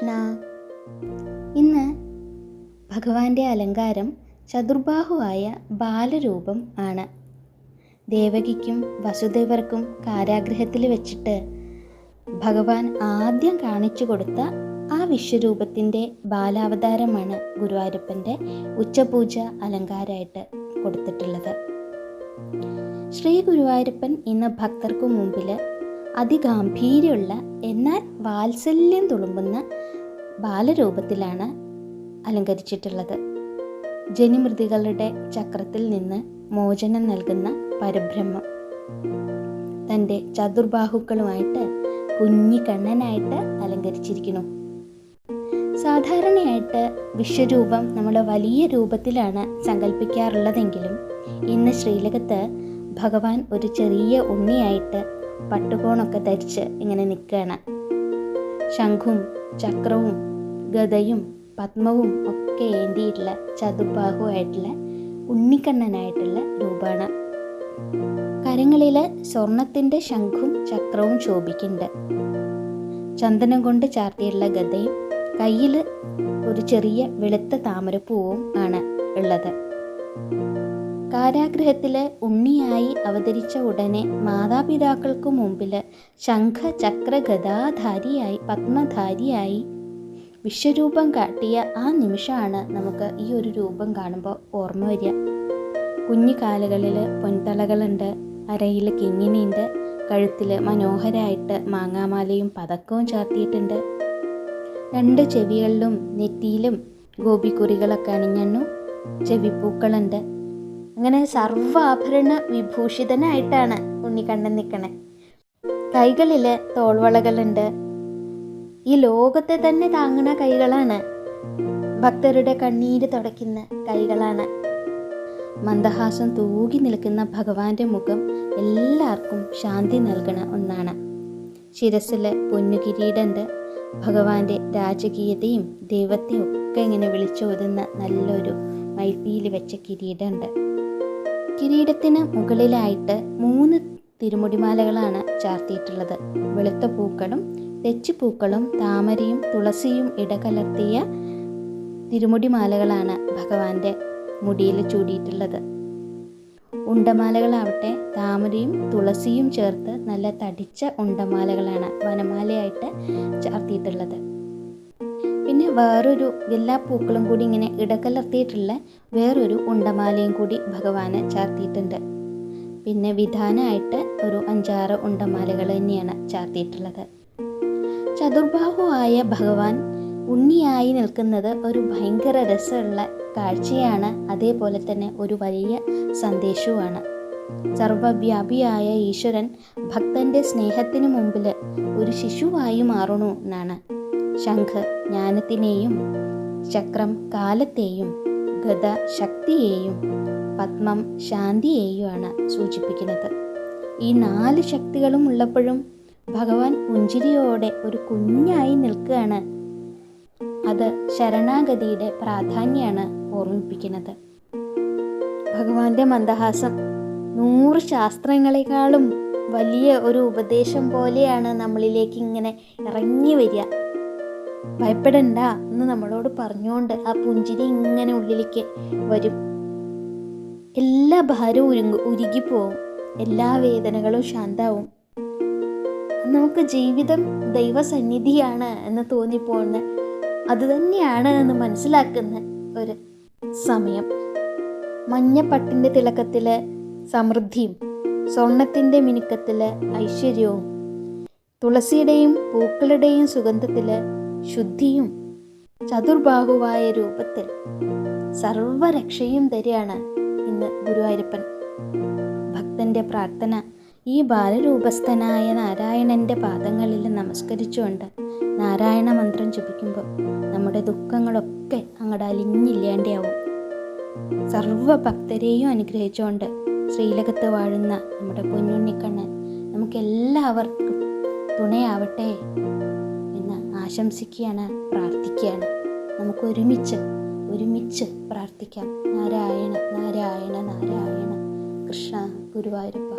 കൃഷ്ണ. ഇന്ന് ഭഗവാന്റെ അലങ്കാരം ചതുർബാഹുവായ ബാലരൂപം ആണ്. ദേവകിക്കും വസുദേവർക്കും കാരാഗൃഹത്തിൽ വെച്ചിട്ട് ഭഗവാൻ ആദ്യം കാണിച്ചു കൊടുത്ത ആ വിശ്വരൂപത്തിൻ്റെ ബാലാവതാരമാണ് ഗുരുവായൂരപ്പൻ്റെ ഉച്ചപൂജ അലങ്കാരമായിട്ട് കൊടുത്തിട്ടുള്ളത്. ശ്രീ ഗുരുവായൂരപ്പൻ ഇന്ന് ഭക്തർക്കു മുമ്പിൽ അതിഗാംഭീര്യമുള്ള എന്നാൽ വാത്സല്യം തുളുമ്പുന്ന ബാലരൂപത്തിലാണ് അലങ്കരിച്ചിട്ടുള്ളത്. ജനിമൃതികളുടെ ചക്രത്തിൽ നിന്ന് മോചനം നൽകുന്ന പരബ്രഹ്മം തൻ്റെ ചതുർബാഹുക്കളുമായിട്ട് കുഞ്ഞിക്കണ്ണനായിട്ട് അലങ്കരിച്ചിരിക്കുന്നു. സാധാരണയായിട്ട് വിശ്വരൂപം നമ്മൾ വലിയ രൂപത്തിലാണ് സങ്കല്പിക്കാറുള്ളതെങ്കിലും ഇന്ന് ശ്രീലകത്ത് ഭഗവാൻ ഒരു ചെറിയ ഉണ്ണിയായിട്ട് പട്ടുകോണൊക്കെ ധരിച്ച് ഇങ്ങനെ നിൽക്കുകയാണ്. ശംഖും ചക്രവും ഗദയും പത്മവും ഒക്കെ ഏന്തിയിട്ടുള്ള ചതുർബാഹുവായിട്ടുള്ള ഉണ്ണിക്കണ്ണനായിട്ടുള്ള രൂപമാണ്. കരങ്ങളിൽ സ്വർണത്തിൻ്റെ ശംഖും ചക്രവും ശോഭിക്കുന്നുണ്ട്. ചന്ദനം കൊണ്ട് ചാർത്തിയുള്ള ഗദയും കയ്യിൽ ഒരു ചെറിയ വെളുത്ത താമരപ്പൂവും ആണ് ഉള്ളത്. കാരാഗൃഹത്തിൽ ഉണ്ണിയായി അവതരിച്ച ഉടനെ മാതാപിതാക്കൾക്ക് മുമ്പിൽ ശംഖ ചക്ര ഗദാധാരിയായി പത്മധാരിയായി വിശ്വരൂപം കാട്ടിയ ആ നിമിഷമാണ് നമുക്ക് ഈ ഒരു രൂപം കാണുമ്പോൾ ഓർമ്മ വരിക. കുഞ്ഞു കാലുകളിൽ പൊൻതളകളുണ്ട്, അരയിൽ കിങ്ങിണിയുണ്ട്, കഴുത്തിൽ മനോഹരമായിട്ട് മാങ്ങാമാലയും പതക്കവും ചാർത്തിയിട്ടുണ്ട്. 2 ചെവികളിലും നെറ്റിയിലും ഗോപിക്കുറികളൊക്കെ അണിഞ്ഞണ്ണു, ചെവിപ്പൂക്കളുണ്ട്. അങ്ങനെ സർവ്വാഭരണ വിഭൂഷിതനായിട്ടാണ് ഉണ്ണിക്കണ്ണൻ നിൽക്കണേ. കൈകളിൽ തോൾവളകളുണ്ട്. ഈ ലോകത്തെ തന്നെ താങ്ങുന്ന കൈകളാണ്. ഭക്തരുടെ കണ്ണീര് തുടയ്ക്കുന്ന കൈകളാണ്. മന്ദഹാസം തൂകി നിൽക്കുന്ന ഭഗവാന്റെ മുഖം എല്ലാവർക്കും ശാന്തി നൽകണ ഒന്നാണ്. ശിരസിൽ പൊന്നുകിരീടമുണ്ട്. ഭഗവാന്റെ രാജകീയതയും ദൈവത്തെയും ഒക്കെ ഇങ്ങനെ വിളിച്ചോതുന്ന നല്ലൊരു മയിൽപ്പീലി വെച്ച കിരീടമുണ്ട്. കിരീടത്തിന് മുകളിലായിട്ട് 3 തിരുമുടിമാലകളാണ് ചാർത്തിയിട്ടുള്ളത്. വെളുത്ത പൂക്കളും തെച്ചിപ്പൂക്കളും താമരയും തുളസിയും ഇടകലർത്തിയ തിരുമുടിമാലകളാണ് ഭഗവാന്റെ മുടിയിൽ ചൂടിയിട്ടുള്ളത്. ഉണ്ടമാലകളാവട്ടെ താമരയും തുളസിയും ചേർത്ത് നല്ല തടിച്ച ഉണ്ടമാലകളാണ് വനമാലയായിട്ട് ചാർത്തിയിട്ടുള്ളത്. പിന്നെ വേറൊരു എല്ലാ പൂക്കളും കൂടി ഇങ്ങനെ ഇടകലർത്തിയിട്ടുള്ള വേറൊരു ഉണ്ടമാലയും കൂടി ഭഗവാന് ചാർത്തിയിട്ടുണ്ട്. പിന്നെ വിധാനമായിട്ട് ഒരു 5-6 ഉണ്ടമാലകൾ തന്നെയാണ് ചാർത്തിയിട്ടുള്ളത്. ചതുർബാഹുവായ ഭഗവാൻ ഉണ്ണിയായി നിൽക്കുന്നത് ഒരു ഭയങ്കര രസമുള്ള കാഴ്ചയാണ്. അതേപോലെ തന്നെ ഒരു വലിയ സന്ദേശവുമാണ്. സർവവ്യാപിയായ ഈശ്വരൻ ഭക്തന്റെ സ്നേഹത്തിന് മുമ്പിൽ ഒരു ശിശുവായി മാറണു എന്നാണ്. ശംഖ് ജ്ഞാനത്തിനെയും, ചക്രം കാലത്തെയും, ഗദ ശക്തിയെയും, പത്മം ശാന്തിയെയുമാണ് സൂചിപ്പിക്കുന്നത്. ഈ 4 ശക്തികളും ഉള്ളപ്പോഴും ഭഗവാൻ പുഞ്ചിരിയോടെ ഒരു കുഞ്ഞായി നിൽക്കുകയാണ്. അത് ശരണാഗതിയുടെ പ്രാധാന്യമാണ് ഓർമ്മിപ്പിക്കുന്നത്. ഭഗവാന്റെ മന്ദഹാസം 100 ശാസ്ത്രങ്ങളെക്കാളും വലിയ ഒരു ഉപദേശം പോലെയാണ് നമ്മളിലേക്ക് ഇങ്ങനെ ഇറങ്ങി വരിക. ഭയപ്പെടണ്ട എന്ന് നമ്മളോട് പറഞ്ഞുകൊണ്ട് ആ പുഞ്ചിരി ഇങ്ങനെ ഉള്ളിലേക്ക് വരും. എല്ലാ ഭാരവും ഉരുകിപ്പോവും, എല്ലാ വേദനകളും ശാന്താവും. നമുക്ക് ജീവിതം ദൈവസന്നിധിയാണ് എന്ന് തോന്നിപ്പോകുന്ന അതുതന്നെയാണ് എന്ന് മനസ്സിലാക്കുന്ന ഒരു സമയം. മഞ്ഞപ്പട്ടിൻ്റെ തിളക്കത്തിൽ സമൃദ്ധിയും സ്വർണത്തിൻ്റെ മിനുക്കത്തിൽ ഐശ്വര്യവും, തുളസിയുടെയും പൂക്കളുടെയും സുഗന്ധത്തിൽ ശുദ്ധിയും, ചതുർബാഹുവായ രൂപത്തിൽ സർവരക്ഷയും തരികയാണ് ഇന്ന് ഗുരുവായൂരപ്പൻ. ഭക്തൻ്റെ പ്രാർത്ഥന ഈ ബാലരൂപസ്ഥനായ നാരായണൻ്റെ പാദങ്ങളിൽ നമസ്കരിച്ചുകൊണ്ട് നാരായണ മന്ത്രം ജപിക്കുമ്പോൾ നമ്മുടെ ദുഃഖങ്ങളൊക്കെ അങ്ങോട്ട് അലിഞ്ഞില്ലാണ്ടാവും. സർവഭക്തരെയും അനുഗ്രഹിച്ചുകൊണ്ട് ശ്രീലകത്ത് വാഴുന്ന നമ്മുടെ പൊന്നുണ്ണിക്കണ്ണൻ നമുക്കെല്ലാവർക്കും തുണയാവട്ടെ എന്ന് ആശംസിക്കുകയാണ്, പ്രാർത്ഥിക്കുകയാണ്. നമുക്ക് ഒരുമിച്ച് പ്രാർത്ഥിക്കാം. നാരായണ നാരായണ നാരായണ. കൃഷ്ണ ഗുരുവായൂരപ്പ.